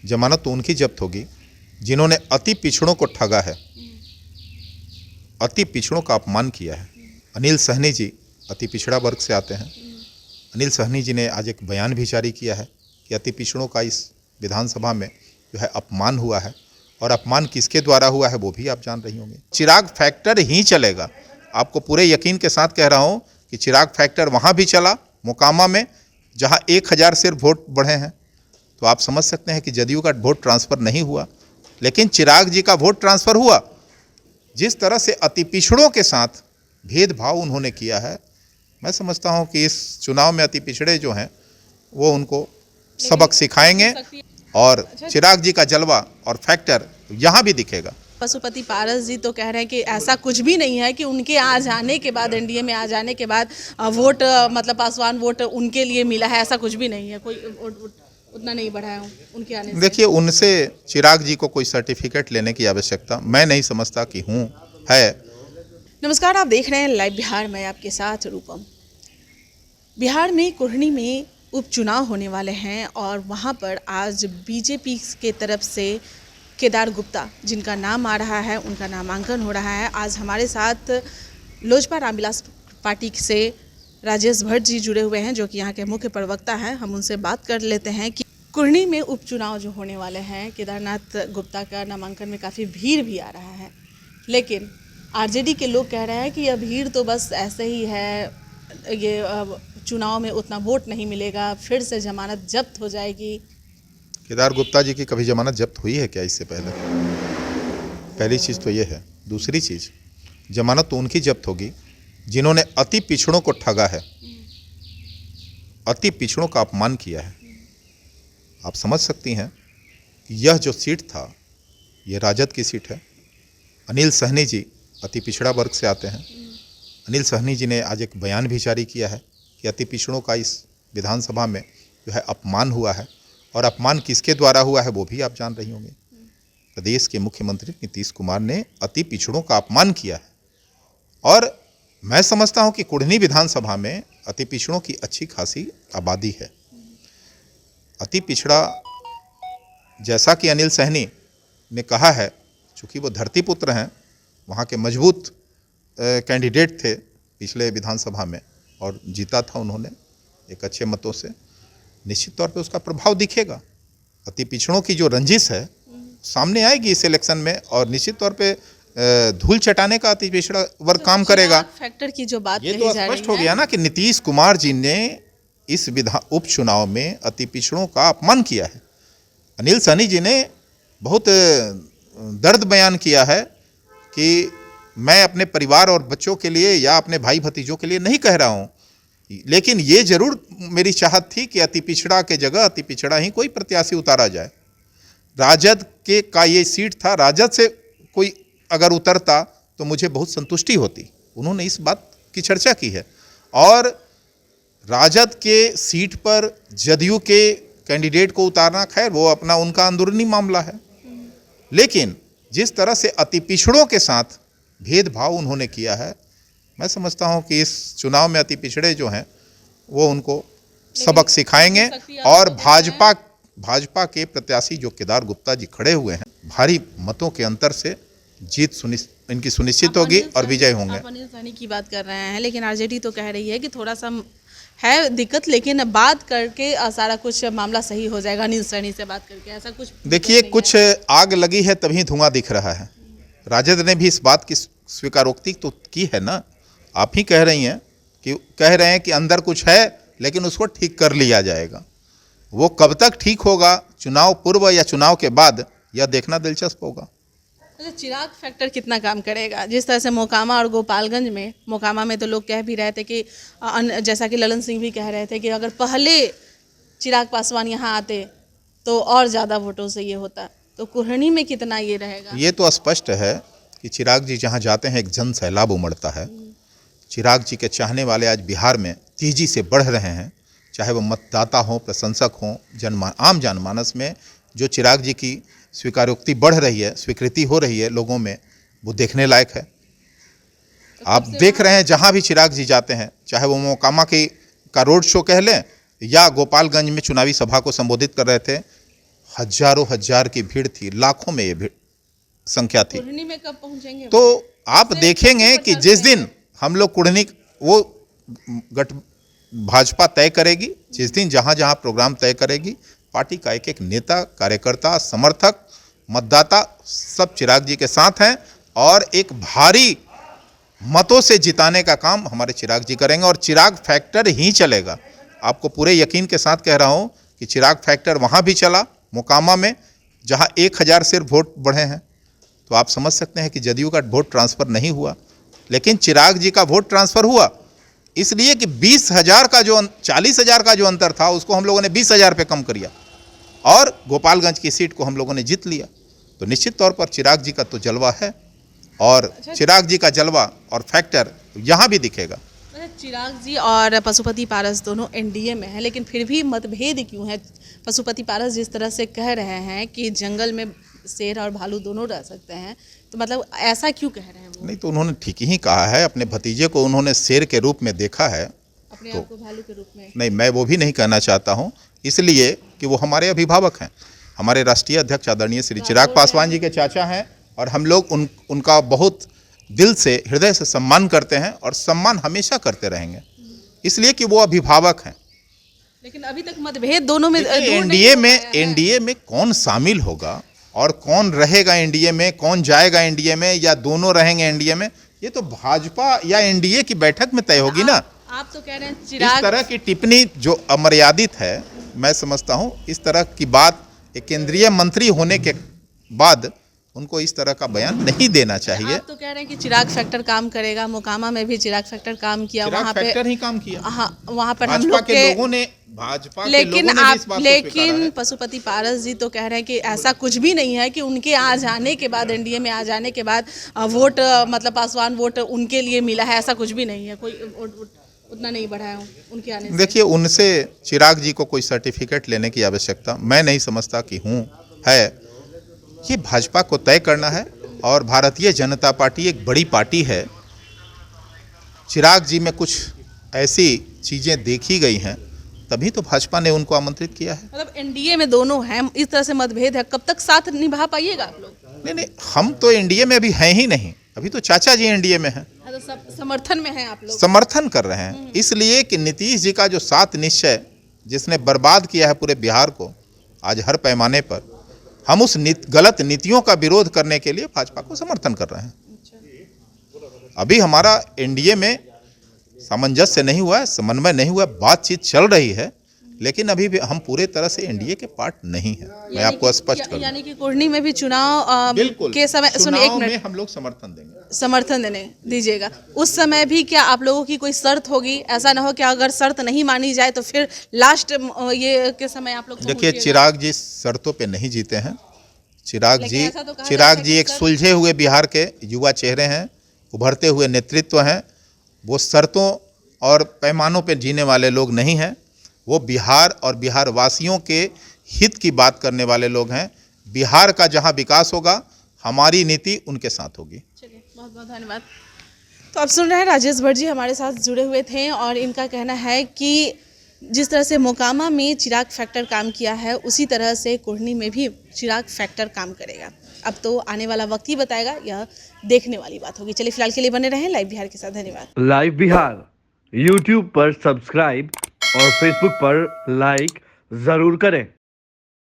जमानत तो उनकी जब्त होगी जिन्होंने अति पिछड़ों को ठगा है, अति पिछड़ों का अपमान किया है। अनिल सहनी जी अति पिछड़ा वर्ग से आते हैं। अनिल सहनी जी ने आज एक बयान भी जारी किया है कि अति पिछड़ों का इस विधानसभा में जो है अपमान हुआ है, और अपमान किसके द्वारा हुआ है वो भी आप जान रही होंगे। चिराग फैक्टर ही चलेगा, आपको पूरे यकीन के साथ कह रहा हूँ कि चिराग फैक्टर वहाँ भी चला मोकामा में जहाँ 1000 से वोट बढ़े हैं। तो आप समझ सकते हैं कि जदयू का वोट ट्रांसफ़र नहीं हुआ, लेकिन चिराग जी का वोट ट्रांसफ़र हुआ। जिस तरह से अति पिछड़ों के साथ भेदभाव उन्होंने किया है, मैं समझता हूं कि इस चुनाव में अति पिछड़े जो हैं वो उनको सबक सिखाएंगे, और चिराग जी का जलवा और फैक्टर यहाँ भी दिखेगा। पशुपति पारस जी तो कह रहे हैं कि ऐसा कुछ भी नहीं है कि उनके आ जाने के बाद, एनडीए में आ जाने के बाद वोट मतलब पासवान वोट उनके लिए मिला है, ऐसा कुछ भी नहीं है, कोई उतना नहीं बढ़ा है उनके आने से। देखिए, उनसे चिराग जी को कोई सर्टिफिकेट लेने की आवश्यकता मैं नहीं समझता कि है। नमस्कार, आप देख रहे हैं लाइव बिहार, मैं आपके साथ रूपम। बिहार में कुढ़नी में उपचुनाव होने वाले हैं और वहां पर आज बीजेपी के तरफ से केदार गुप्ता जिनका नाम आ रहा है, उनका नामांकन हो रहा है। आज हमारे साथ लोजपा रामविलास पार्टी से राजेश भट्ट जी जुड़े हुए हैं, जो कि यहाँ के मुख्य प्रवक्ता हैं। हम उनसे बात कर लेते हैं कि कुढ़नी में उपचुनाव जो होने वाले हैं, केदारनाथ गुप्ता का नामांकन में काफ़ी भीड़ भी आ रहा है, लेकिन आरजेडी के लोग कह रहे हैं कि यह भीड़ तो बस ऐसे ही है, ये चुनाव में उतना वोट नहीं मिलेगा, फिर से जमानत जब्त हो जाएगी। केदार गुप्ता जी की कभी जमानत जब्त हुई है क्या इससे पहले? पहली चीज़ तो ये है। दूसरी चीज़, जमानत तो उनकी जब्त होगी जिन्होंने अति पिछड़ों को ठगा है, अति पिछड़ों का अपमान किया है। आप समझ सकती हैं कि यह जो सीट था ये राजद की सीट है। अनिल सहनी जी अति पिछड़ा वर्ग से आते हैं। अनिल सहनी जी ने आज एक बयान भी जारी किया है कि अति पिछड़ों का इस विधानसभा में जो है अपमान हुआ है, और अपमान किसके द्वारा हुआ है वो भी आप जान रही होंगे। प्रदेश के मुख्यमंत्री नीतीश कुमार ने अति पिछड़ों का अपमान किया है, और मैं समझता हूं कि कुढ़नी विधानसभा में अति पिछड़ों की अच्छी खासी आबादी है। अति पिछड़ा, जैसा कि अनिल सहनी ने कहा है, चूँकि वो धरतीपुत्र हैं, वहाँ के मजबूत कैंडिडेट थे पिछले विधानसभा में और जीता था उन्होंने एक अच्छे मतों से, निश्चित तौर पे उसका प्रभाव दिखेगा। अति पिछड़ों की जो रंजिश है सामने आएगी इस इलेक्शन में, और निश्चित तौर पे धूल चटाने का अति पिछड़ा वर्ग काम करेगा। फैक्टर की जो बात ये तो स्पष्ट हो गया ना कि नीतीश कुमार जी ने इस उपचुनाव में अति पिछड़ों का अपमान किया है। अनिल सहनी जी ने बहुत दर्द बयान किया है कि मैं अपने परिवार और बच्चों के लिए या अपने भाई भतीजों के लिए नहीं कह रहा हूँ, लेकिन ये जरूर मेरी चाहत थी कि अति पिछड़ा के जगह अति पिछड़ा ही कोई प्रत्याशी उतारा जाए। राजद के का ये सीट था, राजद से कोई अगर उतरता तो मुझे बहुत संतुष्टि होती। उन्होंने इस बात की चर्चा की है, और राजद के सीट पर जदयू के कैंडिडेट को उतारना, खैर वो अपना उनका अंदरूनी मामला है, लेकिन जिस तरह से अति पिछड़ों के साथ भेदभाव उन्होंने किया है, मैं समझता हूं कि इस चुनाव में अति पिछड़े जो हैं वो उनको सबक सिखाएंगे, और भाजपा के प्रत्याशी जो केदार गुप्ता जी खड़े हुए हैं, भारी मतों के अंतर से जीत इनकी सुनिश्चित होगी और विजय होंगे। आप अनिल सहनी की बात कर रहे हैं, लेकिन आरजेडी तो कह रही है कि थोड़ा सा है दिक्कत, लेकिन बात करके सारा कुछ मामला सही हो जाएगा। अनिल सहनी से बात करके ऐसा कुछ देखिए, कुछ आग लगी है तभी धुआं दिख रहा है। राजद ने भी इस बात की स्वीकारोक्ति तो की है ना। आप ही कह रही हैं कह रहे हैं कि अंदर कुछ है, लेकिन उसको ठीक कर लिया जाएगा। वो कब तक ठीक होगा, चुनाव पूर्व या चुनाव के बाद, यह देखना दिलचस्प होगा। चिराग फैक्टर कितना काम करेगा? जिस तरह से मोकामा और गोपालगंज में, मोकामा में तो लोग कह भी रहे थे कि जैसा कि ललन सिंह भी कह रहे थे कि अगर पहले चिराग पासवान यहाँ आते तो और ज़्यादा वोटों से ये होता, तो कुढ़नी में कितना ये रहेगा? ये तो स्पष्ट है कि चिराग जी जहाँ जाते हैं एक जन सैलाब उमड़ता है। चिराग जी के चाहने वाले आज बिहार में तेजी से बढ़ रहे हैं, चाहे वो मतदाता हों, प्रशंसक हों, आम जनमानस में जो चिराग जी की स्वीकारोक्ति बढ़ रही है, स्वीकृति हो रही है लोगों में, वो देखने लायक है। आप देख रहे हैं जहाँ भी चिराग जी जाते हैं, चाहे वो मोकामा का रोड शो कह लें या गोपालगंज में चुनावी सभा को संबोधित कर रहे थे, हजारों हजार की भीड़ थी, लाखों में ये भीड़ संख्या थी। कुढ़नी में कब पहुंचेंगे? तो आप देखेंगे कि जिस दिन हम लोग कुढ़नी वो गठ भाजपा तय करेगी, जिस दिन जहां जहां प्रोग्राम तय करेगी, पार्टी का एक एक नेता, कार्यकर्ता, समर्थक, मतदाता सब चिराग जी के साथ हैं और एक भारी मतों से जिताने का काम हमारे चिराग जी करेंगे और चिराग फैक्टर ही चलेगा। आपको पूरे यकीन के साथ कह रहा हूं कि चिराग फैक्टर वहां भी चला मोकामा में, जहां 1000 सिर्फ वोट बढ़े हैं। तो आप समझ सकते हैं कि जदयू का वोट ट्रांसफर नहीं हुआ, लेकिन चिराग जी का वोट ट्रांसफर हुआ, इसलिए कि 20,000 का जो 40,000 का जो अंतर था उसको हम लोगों ने 20,000 पे कम किया और गोपालगंज की सीट को हम लोगों ने जीत लिया। तो निश्चित तौर पर चिराग जी का तो जलवा है और चिराग जी का जलवा और फैक्टर यहाँ भी दिखेगा। चिराग जी और पशुपति पारस दोनों एनडीए में हैं, लेकिन फिर भी मतभेद क्यों है? पशुपति पारस जिस तरह से कह रहे हैं कि जंगल में शेर और भालू दोनों रह सकते हैं, तो मतलब ऐसा क्यों कह रहे हैं वो? नहीं, तो उन्होंने ठीक ही कहा है। अपने भतीजे को उन्होंने शेर के रूप में देखा है, अपने आप को भालू के रूप में? नहीं, मैं वो भी नहीं कहना चाहता हूँ, इसलिए कि वो हमारे अभिभावक हैं। हमारे राष्ट्रीय अध्यक्ष आदरणीय श्री चिराग पासवान जी के चाचा हैं और हम लोग उनका बहुत दिल से, हृदय से सम्मान करते हैं और सम्मान हमेशा करते रहेंगे, इसलिए कि वो अभिभावक हैं। लेकिन अभी तक मतभेद दोनों में एनडीए में कौन शामिल होगा और कौन रहेगा एनडीए में, कौन जाएगा एनडीए में या दोनों रहेंगे एनडीए में, ये तो भाजपा या एनडीए की बैठक में तय होगी ना। आप तो कह रहे हैं चिराग, इस तरह की टिप्पणी जो अमर्यादित है, मैं समझता हूं इस तरह की बात एक केंद्रीय मंत्री होने के बाद उनको इस तरह का बयान नहीं देना चाहिए। आप तो कह रहे हैं कि चिराग फैक्टर काम करेगा, मोकामा में भी चिराग फैक्टर काम किया, चिराग वहाँ पे फैक्टर ही काम किया। हाँ, वहाँ पर हम भाजपा लोग के लोगों ने लेकिन पशुपति पारस जी तो कह रहे हैं कि ऐसा कुछ भी नहीं है कि उनके आ जाने के बाद, एनडीए में आ जाने के बाद वोट, मतलब पासवान वोट उनके लिए मिला है, ऐसा कुछ भी नहीं है, कोई उतना नहीं बढ़ा है उनके आने से। देखिए, उनसे चिराग जी को कोई सर्टिफिकेट लेने की आवश्यकता मैं नहीं समझता कि है। ये भाजपा को तय करना है और भारतीय जनता पार्टी एक बड़ी पार्टी है। चिराग जी में कुछ ऐसी चीज़ें देखी गई हैं, तभी तो भाजपा ने उनको आमंत्रित किया है। मतलब एनडीए में दोनों हैं, इस तरह से मतभेद है, कब तक साथ निभा पाइएगा आप लोग? नहीं, हम तो एनडीए में अभी हैं ही नहीं, अभी तो चाचा जी एनडीए में हैं। तो सब समर्थन में हैं आप लोग? समर्थन कर रहे हैं, इसलिए कि नीतीश जी का जो 7 निश्चय जिसने बर्बाद किया है पूरे बिहार को आज हर पैमाने पर, हम उस गलत नीतियों का विरोध करने के लिए भाजपा को समर्थन कर रहे हैं। अभी हमारा एनडीए में सामंजस्य नहीं हुआ है, समन्वय नहीं हुआ, बातचीत चल रही है, लेकिन अभी भी हम पूरे तरह से एनडीए के पार्ट नहीं है। मैं आपको स्पष्ट करूं, यानी कि कुढ़नी में भी चुनाव के समय, सुनिए एक मिनट, हम लोग समर्थन देंगे, समर्थन देने दीजिएगा। उस समय भी क्या आप लोगों की कोई शर्त होगी? ऐसा ना हो कि अगर शर्त नहीं मानी जाए तो फिर लास्ट ये के समय आप लोग? देखिए, चिराग जी शर्तों पे नहीं जीते हैं। चिराग जी एक सुलझे हुए बिहार के युवा चेहरे हैं, उभरते हुए नेतृत्व हैं। वो शर्तों और पैमानों पे जीने वाले लोग नहीं हैं। वो बिहार और बिहार वासियों के हित की बात करने वाले लोग हैं। बिहार का जहां विकास होगा, हमारी नीति उनके साथ होगी। चलिए, बहुत बहुत धन्यवाद। तो आप सुन रहे हैं, राजेश भट्ट जी हमारे साथ जुड़े हुए थे और इनका कहना है कि जिस तरह से मोकामा में चिराग फैक्टर काम किया है, उसी तरह से कुढ़नी में भी चिराग फैक्टर काम करेगा। अब तो आने वाला वक्त ही बताएगा, यह देखने वाली बात होगी। चलिए, फिलहाल के लिए बने रहें लाइव बिहार के साथ। धन्यवाद। लाइव बिहार यूट्यूब पर सब्सक्राइब और फेसबुक पर लाइक जरूर करें।